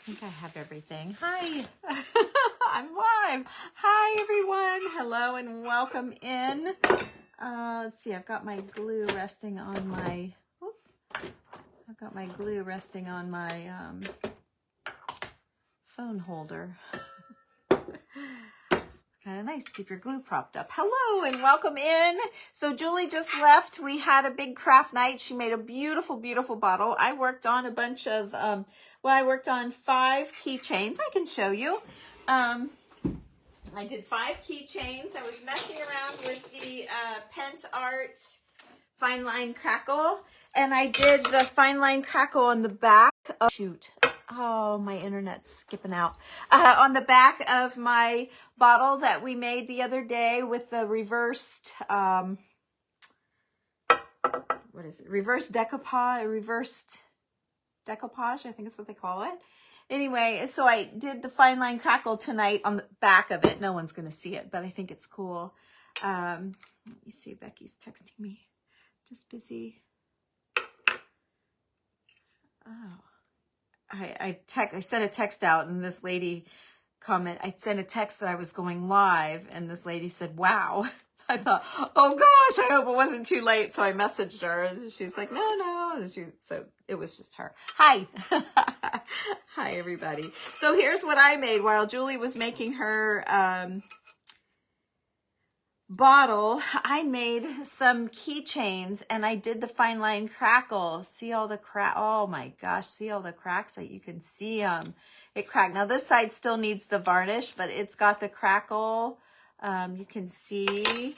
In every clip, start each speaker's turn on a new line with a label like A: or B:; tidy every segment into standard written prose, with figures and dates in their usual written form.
A: think I have everything. Hi, I'm live. Hi, everyone. Hello and welcome in. Let's see, I've got my glue resting on my, phone holder. Kind of nice to keep your glue propped up. Hello and welcome in. So Julie just left. We had a big craft night. She made a beautiful, beautiful bottle. I worked on a bunch of, I worked on 5 keychains. I can show you. I did 5 keychains. I was messing around with the Pent Art Fine Line Crackle. And I did the Fine Line Crackle on the back. Oh, shoot. Oh, my internet's skipping out. On the back of my bottle that we made the other day with the reversed, what is it? Reversed decoupage, I think is what they call it. Anyway, so I did the Fine Line Crackle tonight on the back of it. No one's going to see it, but I think it's cool. Let me see. Becky's texting me. Just busy. Oh. I sent a text out and this lady I sent a text that I was going live and this lady said, wow. I thought, oh gosh, I hope it wasn't too late. So I messaged her and she's like, no. So it was just her. Hi. Hi, everybody. So here's what I made while Julie was making her bottle. I made some keychains and I did the Fine Line Crackle. See all the oh my gosh, see all the cracks that you can see them. It cracked. Now this side still needs the varnish, but it's got the crackle. You can see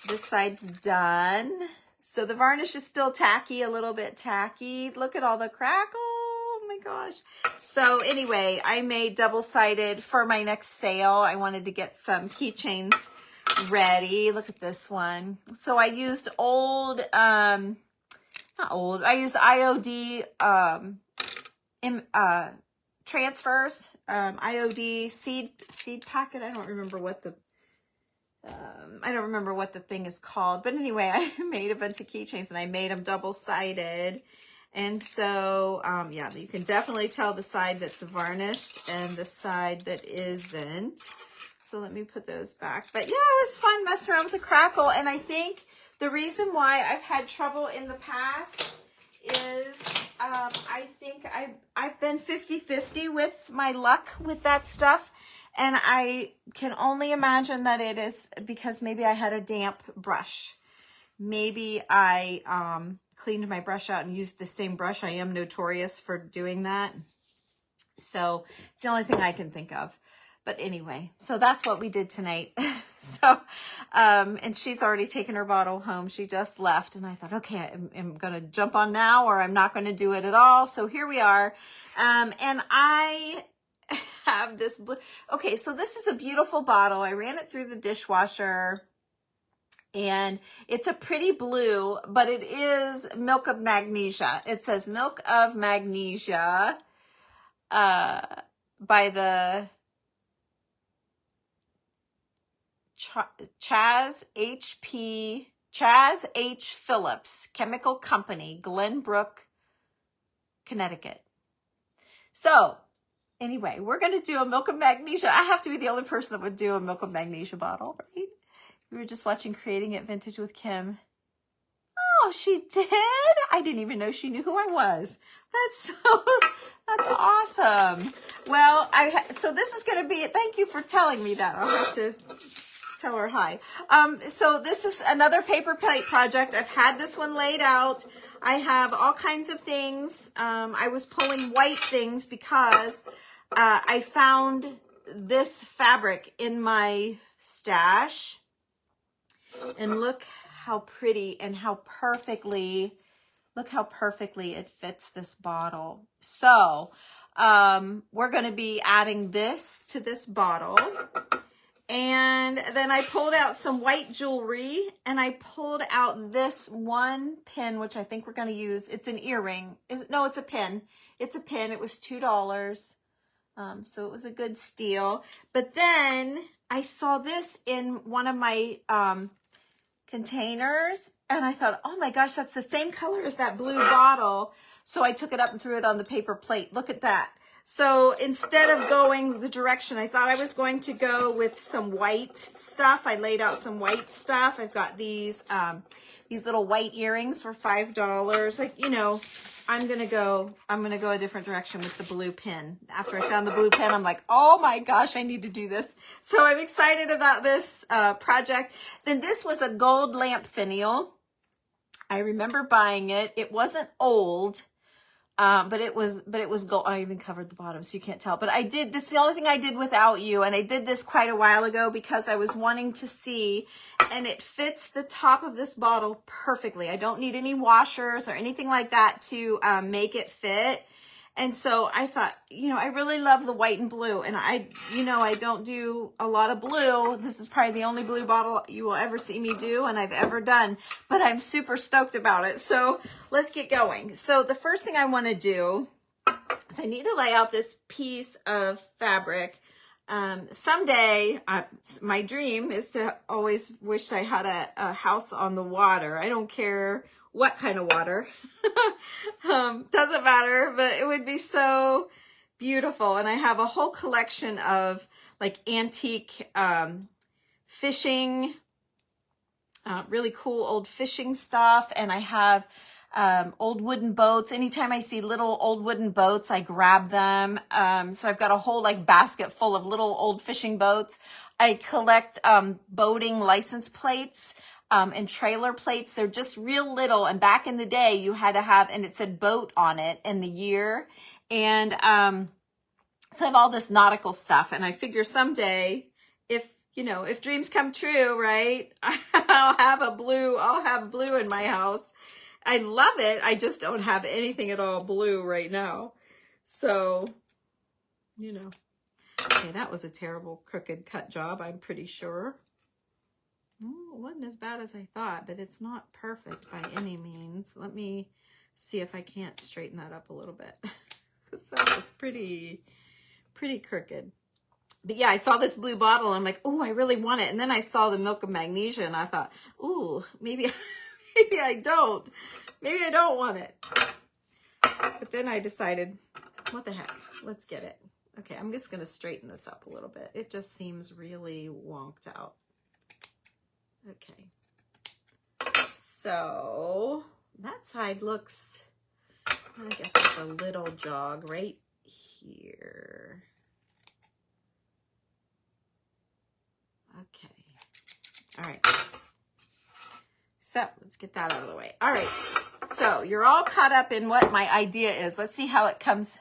A: this side's done. So the varnish is still tacky, a little bit tacky. Look at all the crackle. Oh my gosh. So anyway, I made double-sided for my next sale. I wanted to get some keychains ready. Look at this one. So I used I used IOD transfers, IOD seed packet. I don't remember what the thing is called, but anyway, I made a bunch of keychains and I made them double-sided. And so, yeah, you can definitely tell the side that's varnished and the side that isn't. So let me put those back. But yeah, it was fun messing around with the crackle. And I think the reason why I've had trouble in the past is I think I've been 50-50 with my luck with that stuff. And I can only imagine that it is because maybe I had a damp brush. Maybe I cleaned my brush out and used the same brush. I am notorious for doing that. So it's the only thing I can think of. But anyway, so that's what we did tonight. So, and she's already taken her bottle home. She just left. And I thought, okay, I'm going to jump on now or I'm not going to do it at all. So here we are. And I have this blue. Okay, so this is a beautiful bottle. I ran it through the dishwasher. And it's a pretty blue, but it is Milk of Magnesia. It says Milk of Magnesia by the Chaz H. Phillips Chemical Company, Glenbrook, Connecticut. So anyway, we're going to do a Milk of Magnesia. I have to be the only person that would do a Milk of Magnesia bottle, right? We were just watching Creating It Vintage with Kim. Oh, she did? I didn't even know she knew who I was. That's awesome. Well, so this is going to be, thank you for telling me that. I'll have to tell her hi. So this is another paper plate project. I've had this one laid out. I have all kinds of things. I was pulling white things because I found this fabric in my stash. And look how pretty and how perfectly it fits this bottle. So we're going to be adding this to this bottle. And then I pulled out some white jewelry and I pulled out this one pin, which I think we're going to use. It's an earring. No, it's a pin. It's a pin. It was $2. So it was a good steal. But then I saw this in one of my containers and I thought, oh my gosh, that's the same color as that blue bottle. So I took it up and threw it on the paper plate. Look at that. So instead of going the direction I thought I was going to go with some white stuff, I laid out some white stuff. I've got these little white earrings for $5. Like, you know, I'm gonna go a different direction with the blue pin. After I found the blue pin, I'm like, oh my gosh, I need to do this. So I'm excited about this project. Then this was a gold lamp finial. I remember buying it. It wasn't old. But it was gold. I even covered the bottom so you can't tell. But I did, this is the only thing I did without you. And I did this quite a while ago because I was wanting to see, and it fits the top of this bottle perfectly. I don't need any washers or anything like that to make it fit. And so I thought, you know, I really love the white and blue, and I don't do a lot of blue. This is probably the only blue bottle you will ever see me do and I've ever done, but I'm super stoked about it. So let's get going. So the first thing I want to do is I need to lay out this piece of fabric. Someday, my dream is to always wish I had a house on the water. I don't care what kind of water. Doesn't matter, but it would be so beautiful. And I have a whole collection of like antique fishing, really cool old fishing stuff. And I have old wooden boats. Anytime I see little old wooden boats, I grab them. So I've got a whole like basket full of little old fishing boats. I collect boating license plates. And trailer plates. They're just real little. And back in the day, you had to have, and it said boat on it and the year. And so I have all this nautical stuff. And I figure someday, if dreams come true, right, I'll have blue in my house. I love it. I just don't have anything at all blue right now. So, you know, okay, that was a terrible crooked cut job, I'm pretty sure. It wasn't as bad as I thought, but it's not perfect by any means. Let me see if I can't straighten that up a little bit. Because that was pretty crooked. But yeah, I saw this blue bottle and I'm like, oh, I really want it. And then I saw the milk of magnesia and I thought, ooh, maybe I don't. Maybe I don't want it. But then I decided, what the heck? Let's get it. Okay, I'm just going to straighten this up a little bit. It just seems really wonked out. Okay, so that side looks, I guess it's a little jog right here. Okay, all right. So let's get that out of the way. All right, so you're all caught up in what my idea is. Let's see how it comes.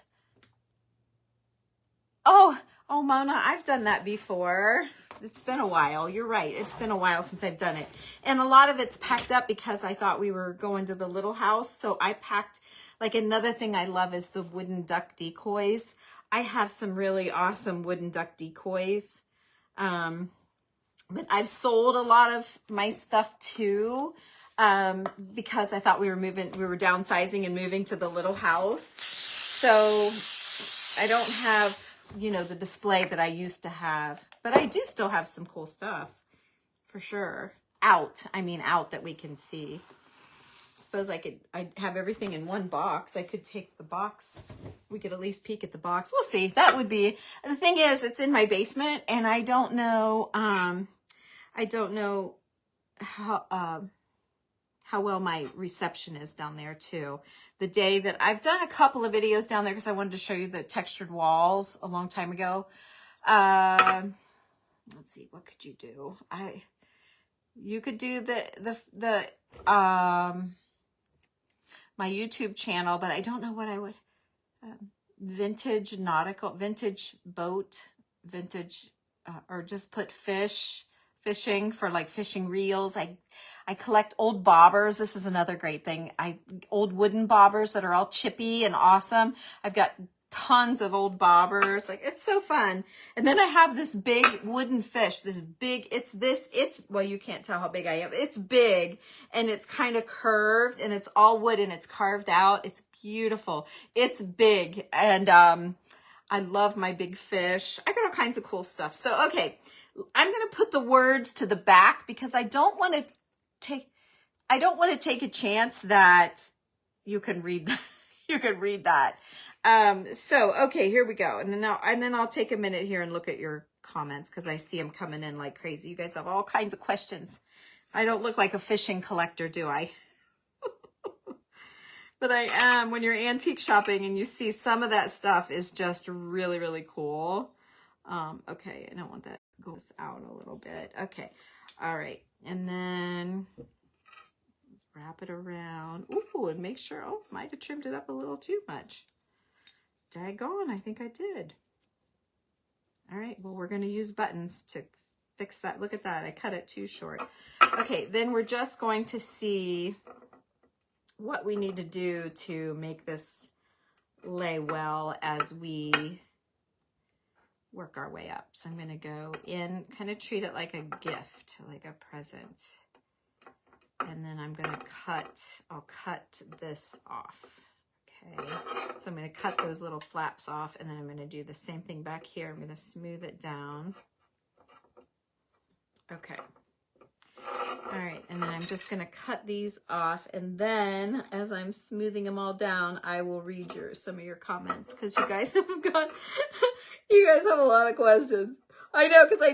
A: Oh, Mona, I've done that before. It's been a while. You're right. It's been a while since I've done it. And a lot of it's packed up because I thought we were going to the little house. So I packed, like another thing I love is the wooden duck decoys. I have some really awesome wooden duck decoys. But I've sold a lot of my stuff too, because I thought we were downsizing and moving to the little house. So I don't have, you know, the display that I used to have, but I do still have some cool stuff for sure. Out that we can see. I suppose I'd have everything in one box. I could take the box. We could at least peek at the box. We'll see. That would be, the thing is, it's in my basement and I don't know how well my reception is down there too. The day that I've done a couple of videos down there because I wanted to show you the textured walls a long time ago. Let's see, what could you do? You could do the my YouTube channel, but I don't know what I would, vintage nautical, vintage boat, vintage, or just put fishing for like fishing reels. I collect old bobbers. This is another great thing. Old wooden bobbers that are all chippy and awesome. I've got tons of old bobbers. Like, it's so fun. And then I have this big wooden fish, well, you can't tell how big I am. It's big and it's kind of curved and it's all wood and it's carved out. It's beautiful. It's big. And, I love my big fish. I got all kinds of cool stuff. So, okay, I'm going to put the words to the back because I don't want to take a chance that you can read, you can read that. So, okay, here we go. And then I'll take a minute here and look at your comments because I see them coming in like crazy. You guys have all kinds of questions. I don't look like a fishing collector, do I? But I am. When you're antique shopping and you see some of that stuff is just really, really cool. Okay, I don't want that to go out a little bit. Okay, all right. And then wrap it around. Ooh, and make sure, oh, might have trimmed it up a little too much. Daggone, I think I did. All right, well, we're going to use buttons to fix that. Look at that, I cut it too short. Okay, then we're just going to see what we need to do to make this lay well as we work our way up. So I'm going to go in, kind of treat it like a gift, like a present. And then I'm going to I'll cut this off. Okay, so I'm going to cut those little flaps off, and then I'm going to do the same thing back here. I'm going to smooth it down. Okay. All right, and then I'm just going to cut these off, and then as I'm smoothing them all down, I will read some of your comments because you guys have you guys have a lot of questions. I know, because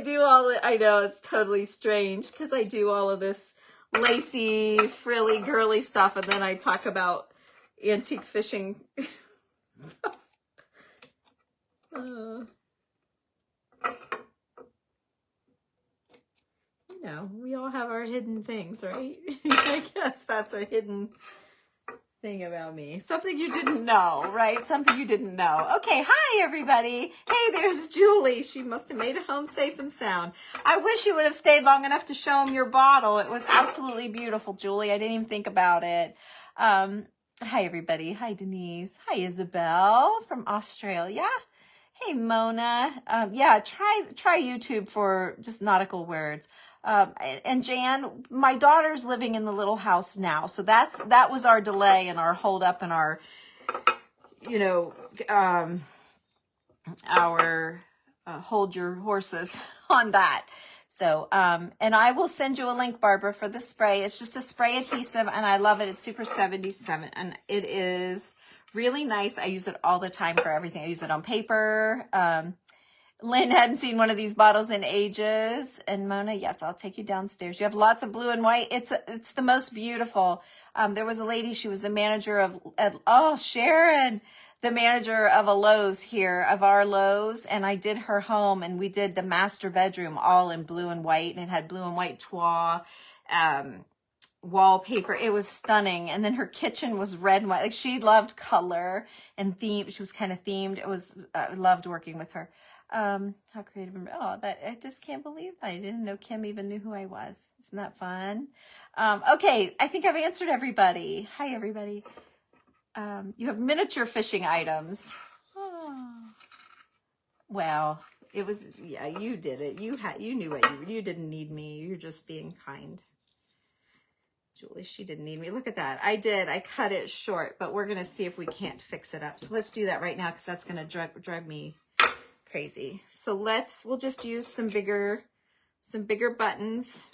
A: I know it's totally strange because I do all of this lacy, frilly, girly stuff, and then I talk about antique fishing stuff. You know, we all have our hidden things, right? I guess that's a hidden thing about me. Something you didn't know, right? Something you didn't know. Okay, hi everybody. Hey, there's Julie. She must have made it home safe and sound. I wish you would have stayed long enough to show them your bottle. It was absolutely beautiful, Julie. I didn't even think about it. Hi everybody. Hi Denise. Hi Isabel from Australia. Hey Mona. Yeah, try YouTube for just nautical words. And Jan, my daughter's living in the little house now. So that was our delay and our hold up and our, you know, our hold your horses on that. So, and I will send you a link, Barbara, for the spray. It's just a spray adhesive and I love it. It's Super 77 and it is really nice. I use it all the time for everything. I use it on paper. Lynn hadn't seen one of these bottles in ages. And Mona, yes, I'll take you downstairs. You have lots of blue and white. It's the most beautiful. There was a lady, she was the manager of, Sharon, the manager of a Lowe's here, of our Lowe's. And I did her home and we did the master bedroom all in blue and white. And it had blue and white toile, wallpaper. It was stunning. And then her kitchen was red and white. Like she loved color and theme. She was kind of themed. I loved working with her. How creative. Oh, I just can't believe I didn't know Kim even knew who I was. Isn't that fun? Okay. I think I've answered everybody. Hi, everybody. You have miniature fishing items. Oh. Well, it was, yeah, you did it. You knew it. You didn't need me. You're just being kind. Julie, she didn't need me. Look at that. I did. I cut it short, but we're going to see if we can't fix it up. So let's do that right now because that's going to drive me crazy. So we'll just use some bigger buttons.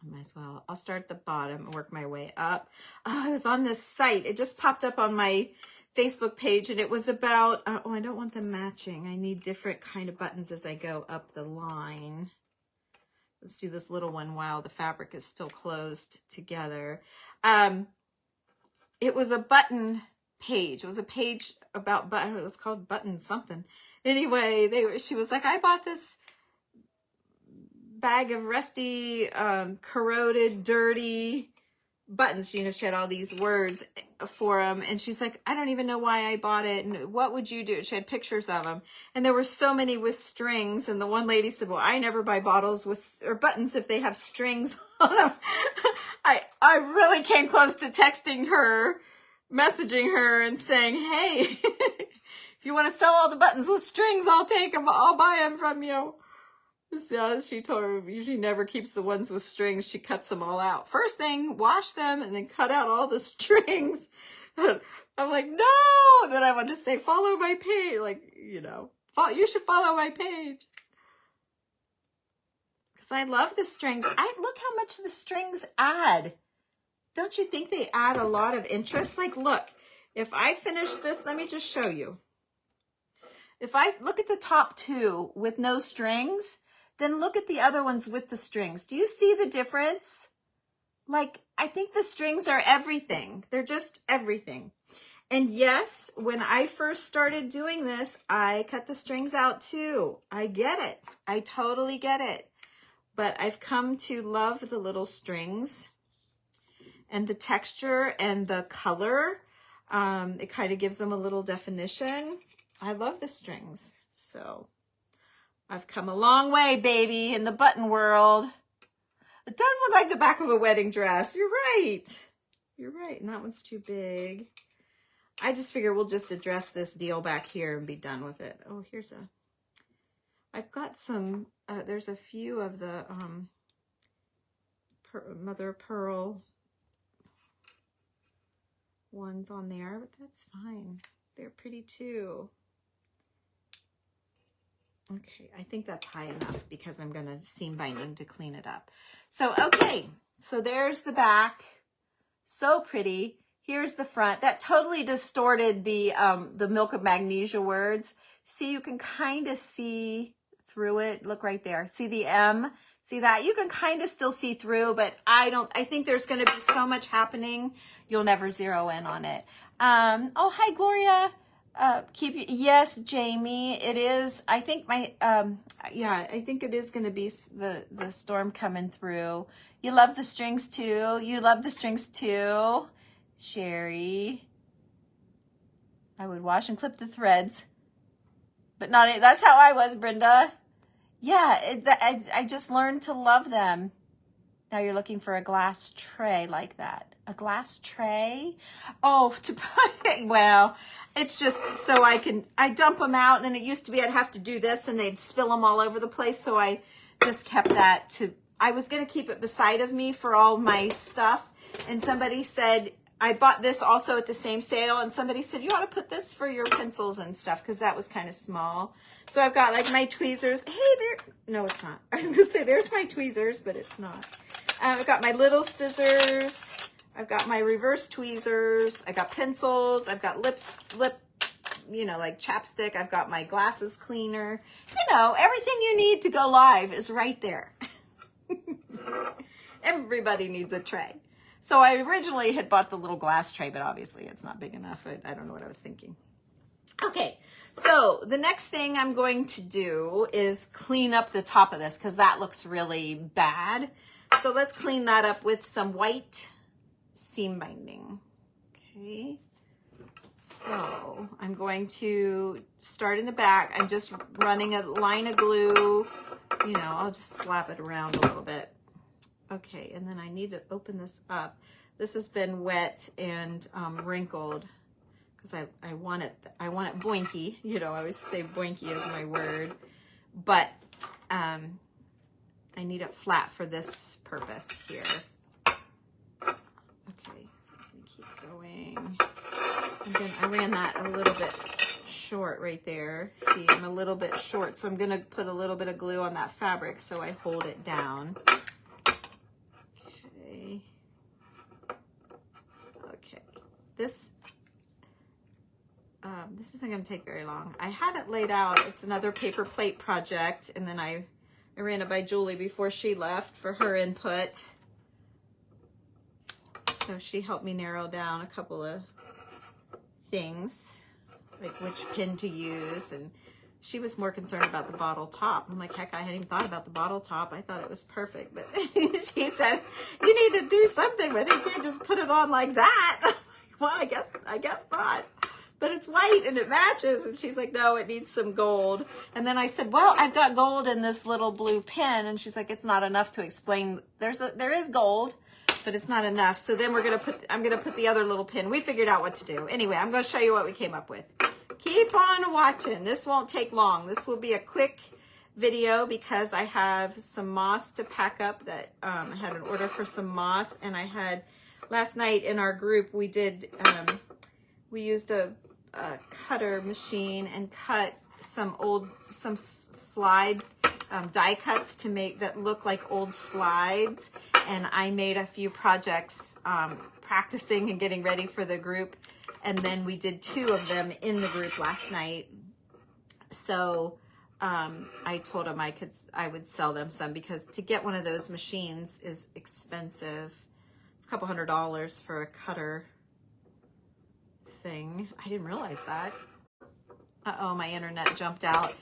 A: I might as well. I'll start at the bottom and work my way up. Oh, I was on this site. It just popped up on my Facebook page and it was about, I don't want them matching. I need different kind of buttons as I go up the line. Let's do this little one while the fabric is still closed together. It was a button page. It was a page about button. It was called button something. Anyway, she was like, I bought this bag of rusty, corroded, dirty buttons. You know, she had all these words for them. And she's like, I don't even know why I bought it. And what would you do? She had pictures of them. And there were so many with strings. And the one lady said, well, I never buy bottles or buttons if they have strings on them. I really came close to texting her, messaging her and saying, hey, if you want to sell all the buttons with strings, I'll take them. I'll buy them from you. So she told her she never keeps the ones with strings. She cuts them all out. First thing, wash them and then cut out all the strings. I'm like, no. Then I wanted to say, follow my page. Like, you know, you should follow my page. Because I love the strings. Look how much the strings add. Don't you think they add a lot of interest? Like, look, If I finish this, let me just show you. If I look at the top two with no strings, then look at the other ones with the strings. Do you see the difference? Like, I think the strings are everything. They're just everything. And yes, when I first started doing this, I cut the strings out too. I get it. I totally get it. But I've come to love the little strings and the texture and the color. It kind of gives them a little definition. I love the strings. So I've come a long way, baby, in the button world. It does look like the back of a wedding dress. You're right. You're right. And that one's too big. I just figure we'll just address this deal back here and be done with it. Oh, here's a, I've got some, there's a few of the mother of pearl ones on there, but that's fine. They're pretty too. Okay, I think that's high enough because I'm going to seam binding to clean it up. So, okay, so there's the back. So pretty. Here's the front. That totally distorted the Milk of Magnesia words. See, you can kind of see through it. Look right there. See the M? See that? You can kind of still see through, but I think there's going to be so much happening, you'll never zero in on it. Oh, hi, Gloria. Yes, Jamie, it is. I think yeah, I think it is going to be the storm coming through. You love the strings too. You love the strings too. Sherry. I would wash and clip the threads, but not, that's how I was, Brenda. Yeah, I just learned to love them. Now you're looking for a glass tray like that. A glass tray? Oh, to put, well, it's just so I dump them out, and it used to be I'd have to do this and they'd spill them all over the place. So I just kept that to, I was going to keep it beside of me for all my stuff. And somebody said, I bought this also at the same sale, and somebody said, you ought to put this for your pencils and stuff, because that was kind of small. So I've got like my tweezers. Hey, there, no, it's not. I was going to say, there's my tweezers, but it's not. I've got my little scissors. I've got my reverse tweezers. I got pencils. I've got lip, you know, like chapstick. I've got my glasses cleaner. You know, everything you need to go live is right there. Everybody needs a tray. So I originally had bought the little glass tray, but obviously it's not big enough. I don't know what I was thinking. Okay, so the next thing I'm going to do is clean up the top of this, because that looks really bad. So let's clean that up with some white seam binding. Okay, so I'm going to start in the back. I'm just running a line of glue. You know, I'll just slap it around a little bit. Okay, and then I need to open this up. This has been wet and wrinkled, because I want it boinky. You know, I always say boinky is my word, but I need it flat for this purpose here. Okay, so let me keep going. And then I ran that a little bit short right there. See, I'm a little bit short, so I'm gonna put a little bit of glue on that fabric so I hold it down. Okay, this isn't going to take very long. I had it laid out. It's another paper plate project, and then I ran it by Julie before she left for her input. So she helped me narrow down a couple of things, like which pin to use, and she was more concerned about the bottle top. I'm like, heck, I hadn't even thought about the bottle top. I thought it was perfect, but she said, you need to do something with it. You can't just put it on like that. Well, I guess not. But it's white and it matches. And she's like, no, it needs some gold. And then I said, well, I've got gold in this little blue pin. And she's like, it's not enough to explain. There is gold, but it's not enough. So then I'm gonna put the other little pin. We figured out what to do. Anyway, I'm gonna show you what we came up with. Keep on watching. This won't take long. This will be a quick video because I have some moss to pack up. That I had an order for some moss, and I had last night in our group we used a cutter machine and cut some slide die cuts to make that look like old slides, and I made a few projects practicing and getting ready for the group And then we did 2 of them in the group last night. So I told him I would sell them some, because to get one of those machines is expensive. It's a couple $100 for a cutter thing. I didn't realize that. Uh-oh, my internet jumped out.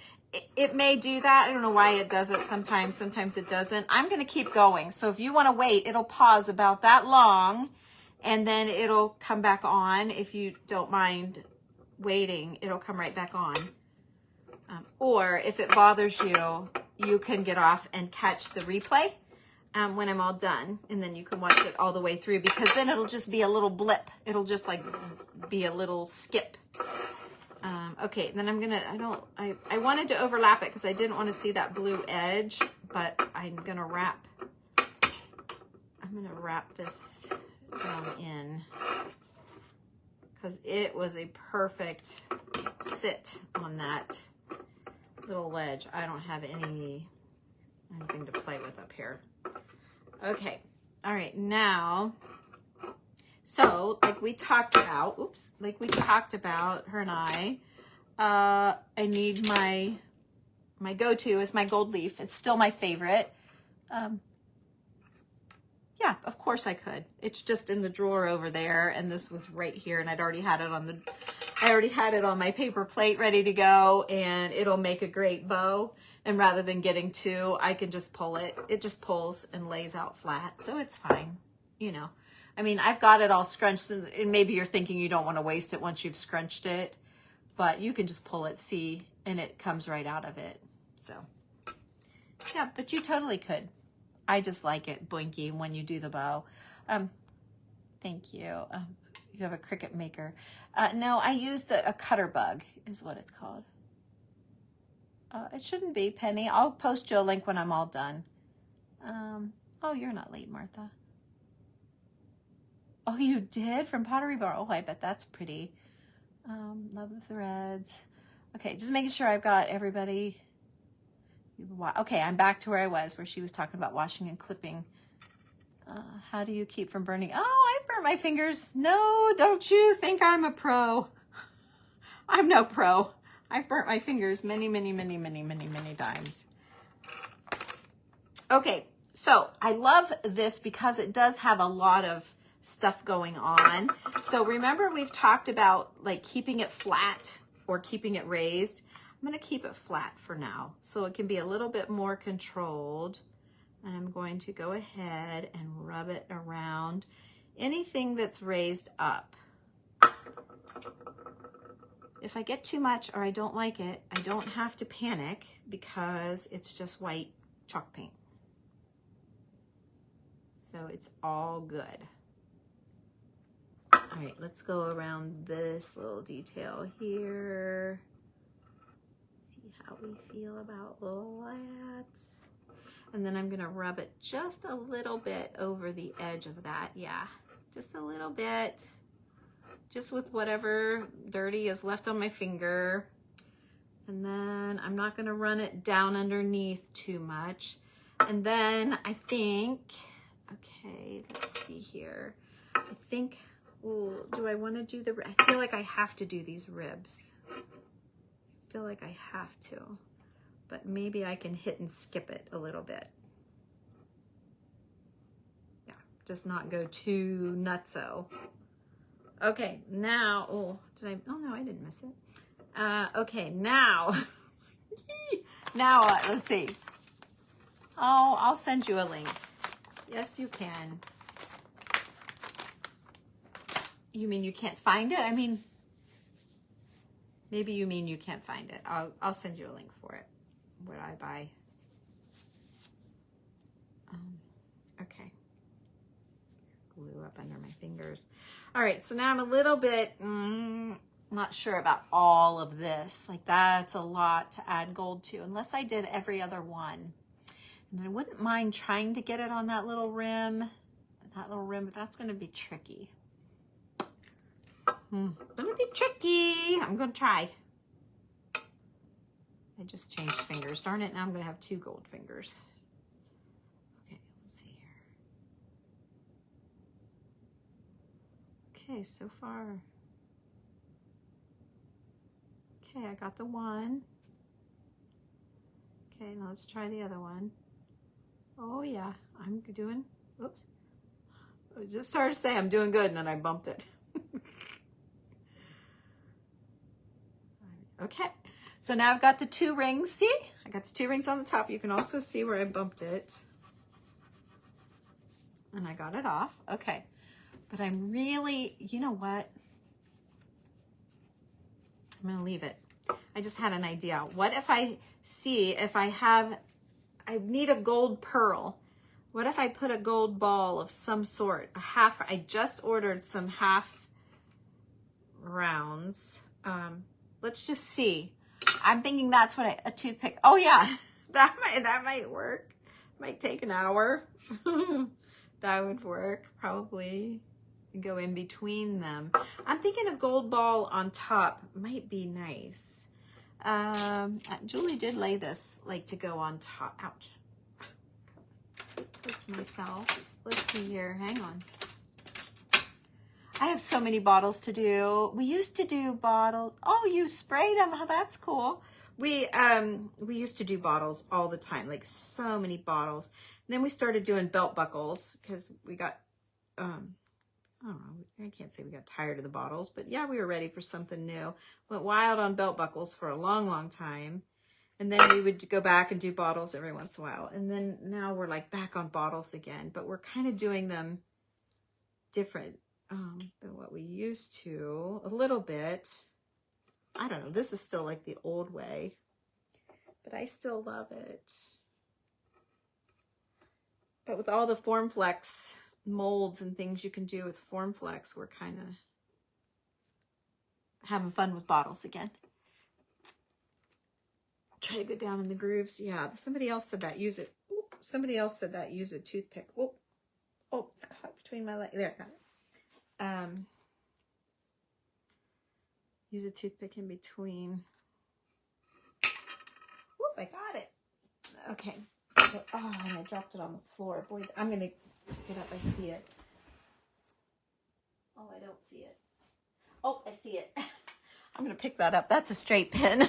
A: It may do that. I don't know why it does it sometimes. Sometimes it doesn't. I'm going to keep going. So if you want to wait, it'll pause about that long, and then it'll come back on. If you don't mind waiting, it'll come right back on. Or if it bothers you, you can get off and catch the replay when I'm all done, and then you can watch it all the way through, because then it'll just be a little blip. It'll just like be a little skip. Okay, then I wanted to overlap it because I didn't want to see that blue edge, but I'm gonna wrap this down in, because it was a perfect sit on that little ledge. I don't have anything to play with up here. Okay, all right, now, so like we talked about, her and I need my go-to is my gold leaf. It's still my favorite. Yeah, of course I could. It's just in the drawer over there, and this was right here, and I already had it on my paper plate ready to go, and it'll make a great bow. And rather than getting 2, I can just pull it. It just pulls and lays out flat, so it's fine, you know. I mean, I've got it all scrunched, and maybe you're thinking you don't want to waste it once you've scrunched it, but you can just pull it, see, and it comes right out of it. So, yeah, but you totally could. I just like it boinky when you do the bow. Thank you. You have a Cricut maker. No, I used a cutter bug is what it's called. It shouldn't be, Penny. I'll post you a link when I'm all done. Oh, you're not late, Martha. Oh, you did? From Pottery Bar. Oh, I bet that's pretty. Love the threads. Okay, just making sure I've got everybody. Okay, I'm back to where I was, where she was talking about washing and clipping. How do you keep from burning? Oh, I burnt my fingers. No, don't you think I'm a pro? I'm no pro. I've burnt my fingers many, many, many, many, many, many times. Okay, so I love this because it does have a lot of stuff going on. So remember, we've talked about like keeping it flat or keeping it raised. I'm going to keep it flat for now so it can be a little bit more controlled. And I'm going to go ahead and rub it around anything that's raised up. If I get too much or I don't like it, I don't have to panic because it's just white chalk paint. So it's all good. All right, let's go around this little detail here. See how we feel about that. And then I'm gonna rub it just a little bit over the edge of that. Yeah, just a little bit. Just with whatever dirty is left on my finger. And then I'm not gonna run it down underneath too much. And then I think, okay, let's see here. I think, ooh, do I wanna do I feel like I have to do these ribs. I feel like I have to, but maybe I can hit and skip it a little bit. Yeah, just not go too nutso. Okay, now, oh no, I didn't miss it. Okay, now, let's see. Oh, I'll send you a link. Yes, you can. You mean you can't find it? I mean, maybe you mean you can't find it. I'll send you a link for it. What I buy. Okay. Glue up under my fingers. All right, so now I'm a little bit not sure about all of this. Like that's a lot to add gold to, unless I did every other one. And I wouldn't mind trying to get it on that little rim, but that's gonna be tricky. Gonna be tricky. I'm gonna try. I just changed fingers. Darn it, now I'm gonna have 2 gold fingers. Okay, let's see here. Okay, so far. Okay, I got the one. Okay, now let's try the other one. Oh yeah, I'm doing, oops. I just started to say I'm doing good and then I bumped it. Okay, so now I've got the 2 rings. See, I got the 2 rings on the top. You can also see where I bumped it. And I got it off. Okay, but I'm really, you know what? I'm gonna leave it. I just had an idea. What if I see if I need a gold pearl. What if I put a gold ball of some sort, a half, I just ordered some half rounds. Let's just see. I'm thinking that's what a toothpick. Oh yeah, that might work. Might take an hour. That would work probably. Go in between them. I'm thinking a gold ball on top might be nice. Julie did lay this like to go on top. Ouch. Myself. Let's see here. Hang on. I have so many bottles to do. We used to do bottles. Oh, you sprayed them. Oh, that's cool. We used to do bottles all the time, like so many bottles. And then we started doing belt buckles because we got, I don't know, I can't say we got tired of the bottles, but yeah, we were ready for something new. Went wild on belt buckles for a long, long time. And then we would go back and do bottles every once in a while. And then now we're like back on bottles again, but we're kind of doing them different than what we used to, a little bit. I don't know, this is still like the old way, but I still love it. But with all the FormFlex molds and things you can do with FormFlex, we're kind of having fun with bottles again. Try to get down in the grooves. Yeah, somebody else said that. Use it. Oop, somebody else said that. Use a toothpick. Oh, it's caught between my legs. There, got it. Use a toothpick in between. Whoop, I got it. Okay. So, oh, and I dropped it on the floor. Boy, I'm going to pick it up. I see it. Oh, I don't see it. Oh, I see it. I'm going to pick that up. That's a straight pin.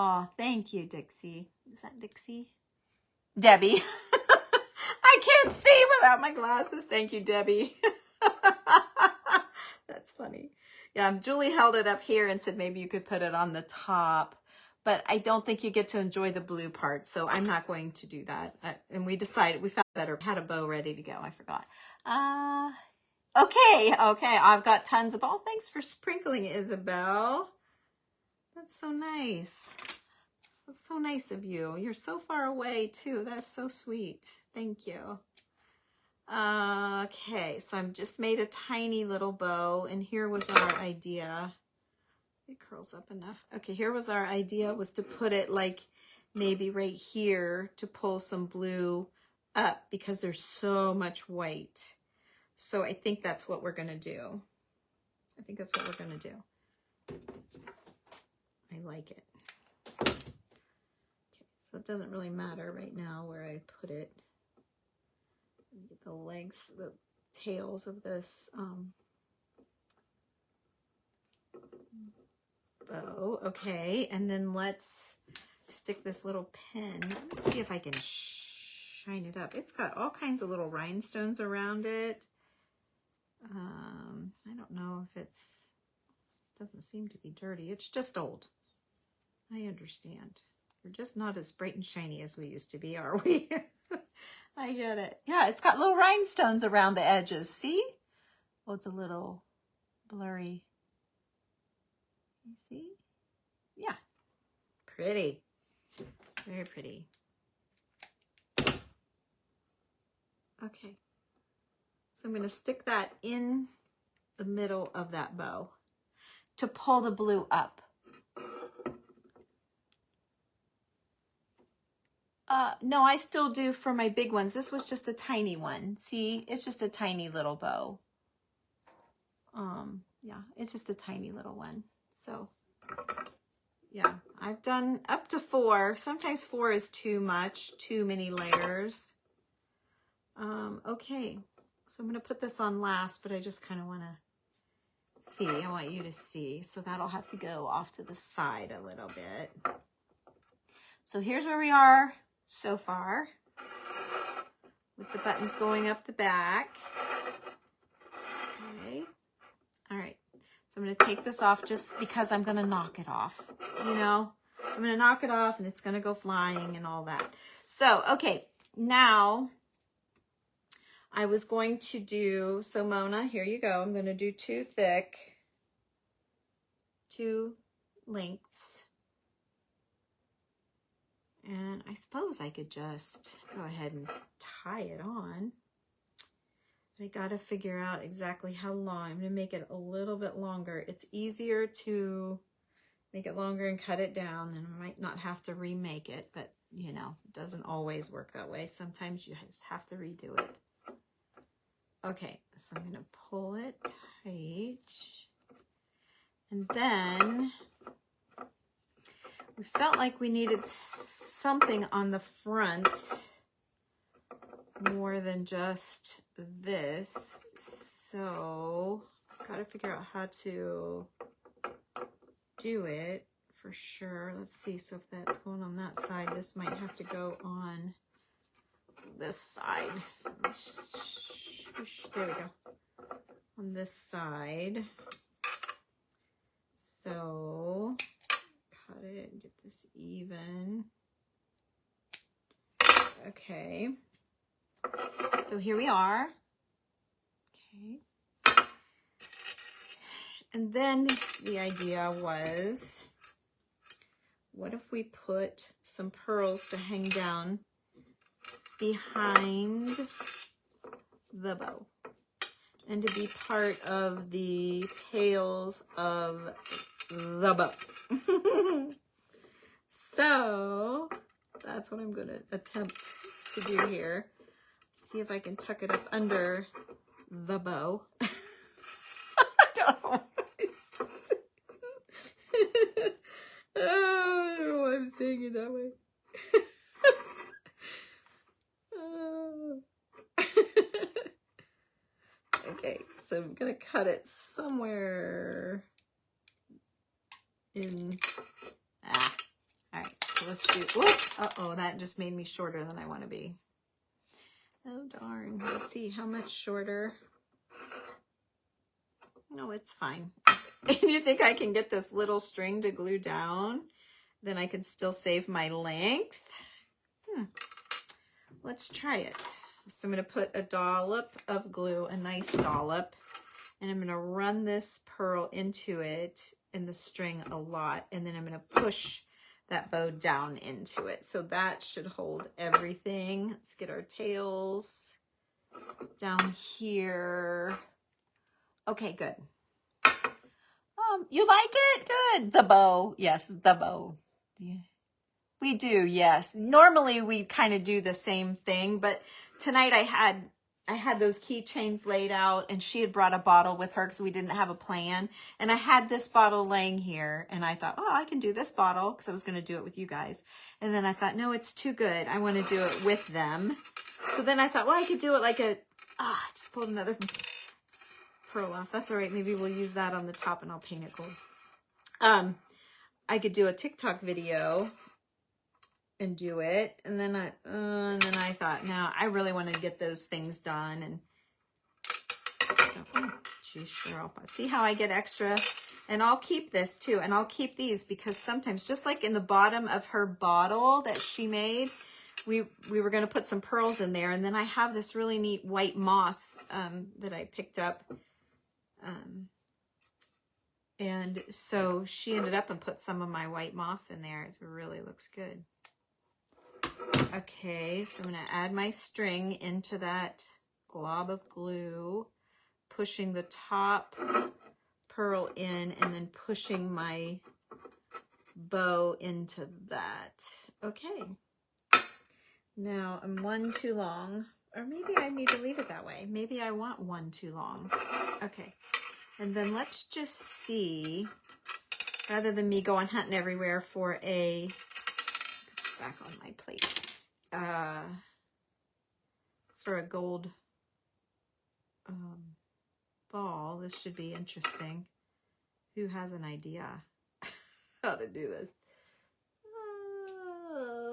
A: Oh, thank you, Dixie. Is that Dixie? Debbie. I can't see without my glasses. Thank you, Debbie. That's funny. Yeah, Julie held it up here and said maybe you could put it on the top, but I don't think you get to enjoy the blue part, so I'm not going to do that. And we decided, we found better, had a bow ready to go. I forgot. Okay, I've got tons of, oh, thanks for sprinkling, Isabel. That's so nice. That's so nice of you. You're so far away too. That's so sweet. Thank you. Okay, so I've just made a tiny little bow, and here was our idea. It curls up enough. Okay, here was our idea, was to put it like maybe right here to pull some blue up because there's so much white. So I think that's what we're gonna do. I think that's what we're gonna do. I like it. Okay, so it doesn't really matter right now where I put it. Get the legs, the tails of this bow. Okay, and then let's stick this little pin. Let's see if I can shine it up. It's got all kinds of little rhinestones around it. I don't know if it's, doesn't seem to be dirty. It's just old. I understand. We're just not as bright and shiny as we used to be, are we? I get it. Yeah, it's got little rhinestones around the edges. See? Oh, it's a little blurry. You see? Yeah. Pretty. Very pretty. Okay. So I'm going to stick that in the middle of that bow to pull the blue up. No, I still do for my big ones. This was just a tiny one. See, it's just a tiny little bow. Yeah, it's just a tiny little one. So, yeah, I've done up to 4. Sometimes 4 is too much, too many layers. Okay, so I'm going to put this on last, but I just kind of want to see. I want you to see. So that'll have to go off to the side a little bit. So here's where we are so far, with the buttons going up the back. Okay. All right. So I'm going to take this off just because I'm going to knock it off. You know, I'm going to knock it off and it's going to go flying and all that. So, okay. Now I was going to do, so Mona, here you go. I'm going to do 2 thick, 2 lengths. And I suppose I could just go ahead and tie it on. I got to figure out exactly how long. I'm going to make it a little bit longer. It's easier to make it longer and cut it down, and I might not have to remake it, but you know, it doesn't always work that way. Sometimes you just have to redo it. Okay, so I'm going to pull it tight. And then we felt like we needed something on the front more than just this, so got to figure out how to do it for sure. Let's see. So if that's going on that side, this might have to go on this side. There we go. On this side. So cut it and get this even. Okay. So here we are. Okay. And then the idea was, what if we put some pearls to hang down behind the bow and to be part of the tails of the bow? So that's what I'm going to attempt to do here. See if I can tuck it up under the bow. I don't know I don't know why I'm saying it that way. Okay, so I'm gonna cut it somewhere in. All right, so let's do. Whoops! Uh-oh, that just made me shorter than I want to be. Oh darn! Let's see how much shorter. No, it's fine. And you think I can get this little string to glue down? Then I can still save my length. Let's try it. So I'm going to put a dollop of glue, a nice dollop, and I'm going to run this pearl into it in the string a lot, and then I'm going to push that bow down into it. So that should hold everything. Let's get our tails down here. Okay, good. You like it? Good. The bow. Yes, the bow. Yeah. We do, yes. Normally we kind of do the same thing, but tonight I had those keychains laid out, and she had brought a bottle with her because we didn't have a plan. And I had this bottle laying here, and I thought, oh, I can do this bottle because I was going to do it with you guys. And then I thought, no, it's too good. I want to do it with them. So then I thought, well, I could do it like a, I just pulled another pearl off. That's all right. Maybe we'll use that on the top and I'll paint it gold. I could do a TikTok video and do it. And then I thought, no, I really want to get those things done. And so, geez, sure, I'll see how I get extra. And I'll keep this too. And I'll keep these because sometimes, just like in the bottom of her bottle that she made, we were going to put some pearls in there. And then I have this really neat white moss that I picked up. And so she ended up and put some of my white moss in there. It really looks good. Okay, so I'm going to add my string into that glob of glue, pushing the top pearl in, and then pushing my bow into that. Okay. Now I'm one too long, or maybe I need to leave it that way. Maybe I want one too long. Okay. And then let's just see, rather than me going hunting everywhere for a, back on my plate, for a gold ball, this should be interesting. Who has an idea how to do this?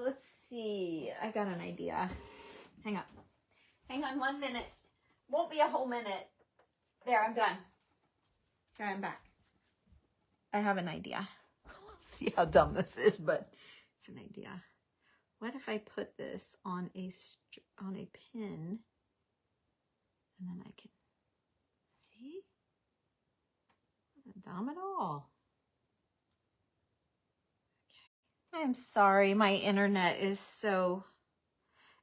A: Let's see. I got an idea. Hang on. Hang on 1 minute. Won't be a whole minute. There, I'm done. Here, I'm back. I have an idea. See how dumb this is, but it's an idea. What if I put this on a pin, and then I can see? Not dumb at all. Okay. I'm sorry, my internet is so.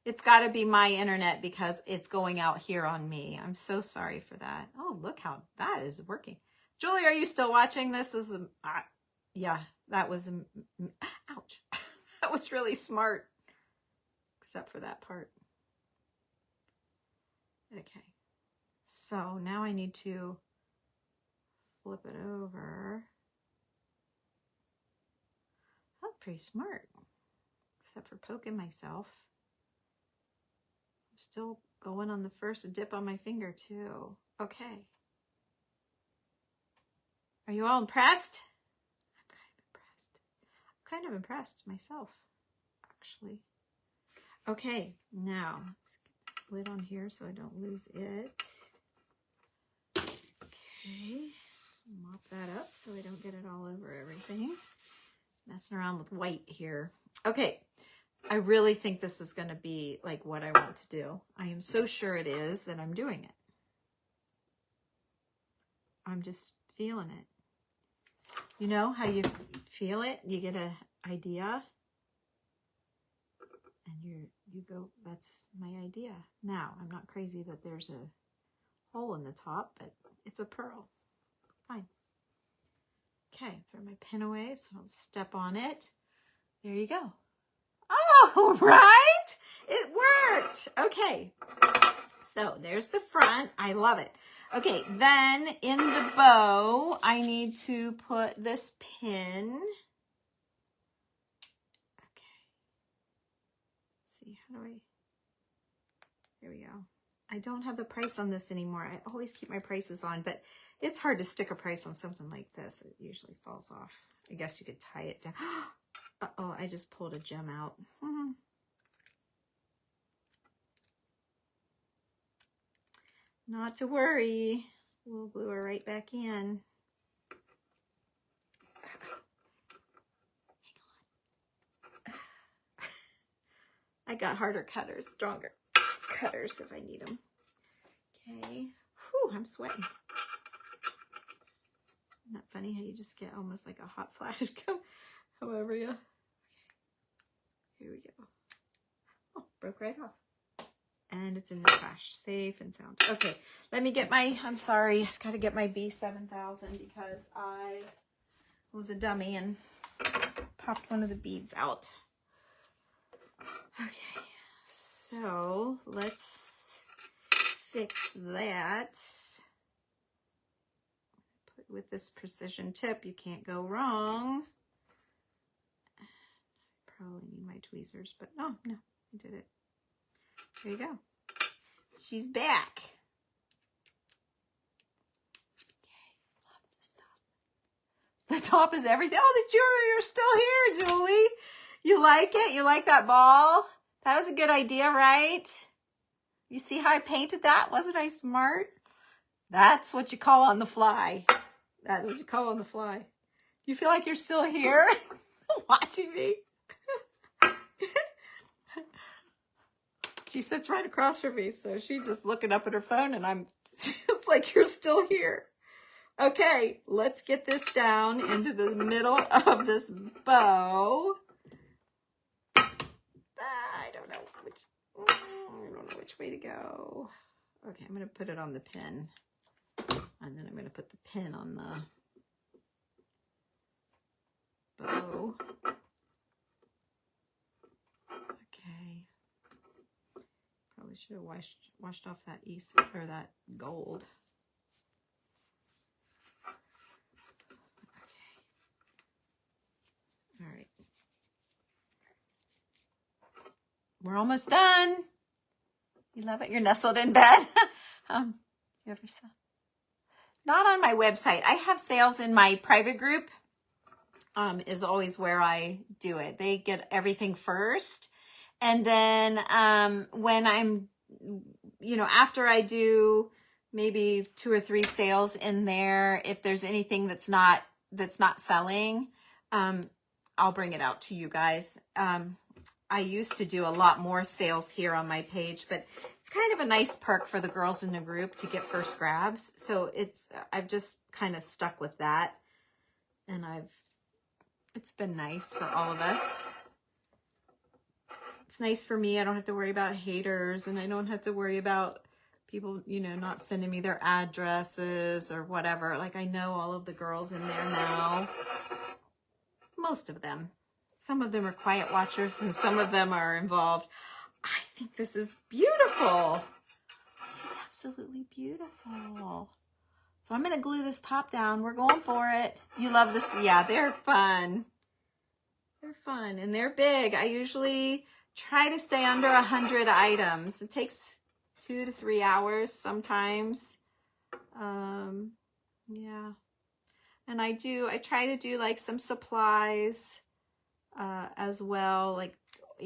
A: It's got to be my internet because it's going out here on me. I'm so sorry for that. Oh, look how that is working. Julie, are you still watching? This is, yeah, that was, ouch. That was really smart, except for that part. Okay, so now I need to flip it over. Oh, pretty smart, except for poking myself. I'm still going on the first dip on my finger too. Okay. Are you all impressed? I'm kind of impressed myself, actually. Okay, now let's get this lid on here so I don't lose it. Okay, mop that up so I don't get it all over everything. Messing around with white here. Okay, I really think this is going to be like what I want to do. I am so sure it is that I'm doing it. I'm just feeling it. You know how you feel it? You get an idea and you go, that's my idea. Now, I'm not crazy that there's a hole in the top, but it's a pearl. Fine. Okay, throw my pin away so I'll step on it. There you go. Oh, right? It worked. Okay. So there's the front. I love it. Okay, then in the bow, I need to put this pin. Okay. Let's see, how do I? There we go. I don't have the price on this anymore. I always keep my prices on, but it's hard to stick a price on something like this. It usually falls off. I guess you could tie it down. Uh-oh, I just pulled a gem out. Not to worry. We'll glue her right back in. Hang on. I got harder cutters, stronger cutters if I need them. Okay. Whew, I'm sweating. Isn't that funny how you just get almost like a hot flash come over you? Okay. Here we go. Oh, broke right off. And it's in the trash, safe and sound. Okay, let me get my, I'm sorry, I've got to get my B7000 because I was a dummy and popped one of the beads out. Okay, so let's fix that. Put with this precision tip, you can't go wrong. Probably need my tweezers, but no, I did it. There you go. She's back. Okay, love this top. The top is everything. Oh, the jewelry, you're still here, Julie. You like it? You like that ball? That was a good idea, right? You see how I painted that? Wasn't I smart? That's what you call on the fly. That's what you call on the fly. You feel like you're still here watching me? She sits right across from me, so she's just looking up at her phone, and it's like, you're still here. Okay, let's get this down into the middle of this bow. I don't know which way to go. Okay, I'm going to put it on the pin, and then I'm going to put the pin on the bow. Okay. Probably should have washed off that or that gold. Okay. All right. We're almost done. You love it? You're nestled in bed. You ever saw? Not on my website. I have sales in my private group, is always where I do it. They get everything first. And then when I'm, after I do maybe 2 or 3 sales in there, if there's anything that's not selling, I'll bring it out to you guys. I used to do a lot more sales here on my page, but it's kind of a nice perk for the girls in the group to get first grabs. So I've just kind of stuck with that, and it's been nice for all of us. It's nice for me. I don't have to worry about haters, and I don't have to worry about people, not sending me their addresses or whatever. Like, I know all of the girls in there now. Most of them. Some of them are quiet watchers and some of them are involved. I think this is beautiful. It's absolutely beautiful. So I'm going to glue this top down. We're going for it. You love this? Yeah, they're fun. They're fun and they're big. I usually try to stay under 100 items. It takes 2 to 3 hours sometimes. Yeah. And I try to do like some supplies as well, like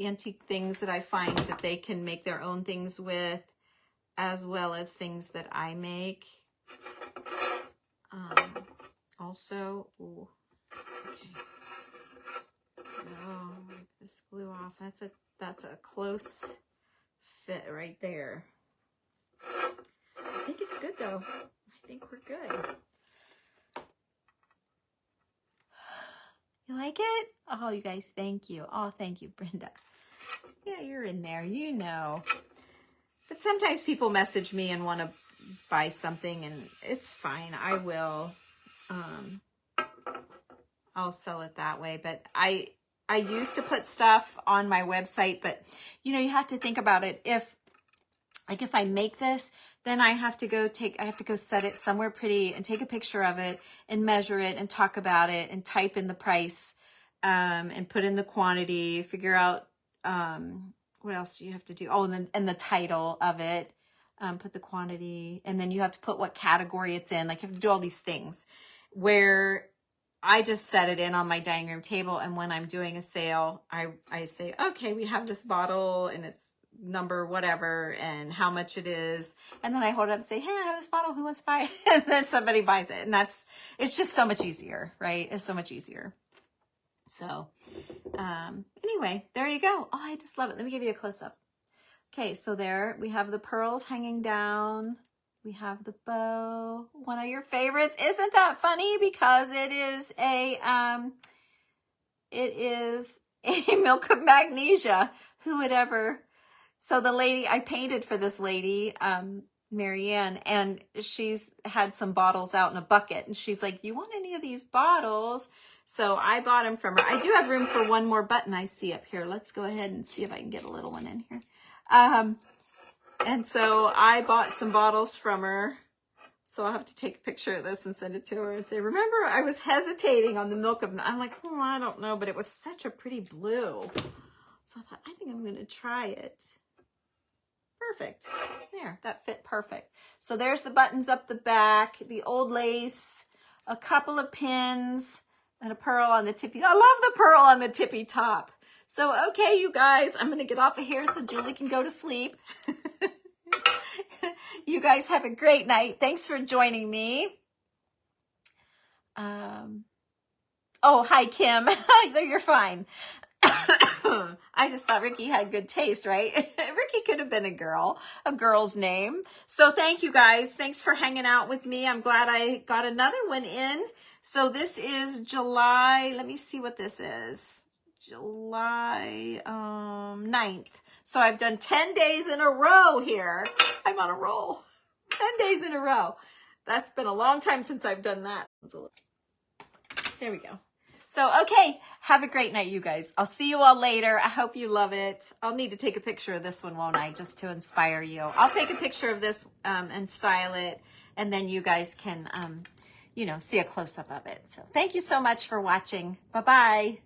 A: antique things that I find that they can make their own things with, as well as things that I make. Also, ooh, okay. Oh, wipe this glue off. That's a close fit right there. I think it's good though. I think we're good. You like it? Oh, you guys, thank you. Oh, thank you, Brenda. Yeah, you're in there, But sometimes people message me and want to buy something, and it's fine. I will. I'll sell it that way. But I used to put stuff on my website, but you have to think about it. If I make this, then I have to go set it somewhere pretty and take a picture of it and measure it and talk about it and type in the price, and put in the quantity, figure out, what else do you have to do? Oh, and the title of it, put the quantity, and then you have to put what category it's in. Like, you have to do all these things, where I just set it in on my dining room table. And when I'm doing a sale, I say, okay, we have this bottle and it's number whatever and how much it is, and then I hold it up and say, hey, I have this bottle, who wants to buy it? And then somebody buys it, and it's just so much easier, right? It's so much easier. So anyway, there you go. Oh, I just love it. Let me give you a close-up. Okay, so there we have the pearls hanging down, we have the bow, one of your favorites. Isn't that funny? Because it is a milk of magnesia. Who would ever? So the lady, I painted for this lady, Marianne, and she's had some bottles out in a bucket, and she's like, you want any of these bottles? So I bought them from her. I do have room for one more button I see up here. Let's go ahead and see if I can get a little one in here. And so I bought some bottles from her. So I'll have to take a picture of this and send it to her and say, remember, I was hesitating on the milk of, I'm like, I don't know, but it was such a pretty blue. So I thought, I think I'm going to try it. Perfect. There, that fit perfect. So there's the buttons up the back, the old lace, a couple of pins, and a pearl on the tippy. I love the pearl on the tippy top. So, okay, you guys, I'm going to get off of here so Julie can go to sleep. You guys have a great night. Thanks for joining me. Oh, hi, Kim. You're fine. I just thought Ricky had good taste, right? Ricky could have been a girl's name. So thank you guys. Thanks for hanging out with me. I'm glad I got another one in. So this is July. Let me see what this is. July 9th. So I've done 10 days in a row here. I'm on a roll. 10 days in a row. That's been a long time since I've done that. There we go. So, okay, have a great night, you guys. I'll see you all later. I hope you love it. I'll need to take a picture of this one, won't I, just to inspire you. I'll take a picture of this and style it, and then you guys can, see a close-up of it. So thank you so much for watching. Bye-bye.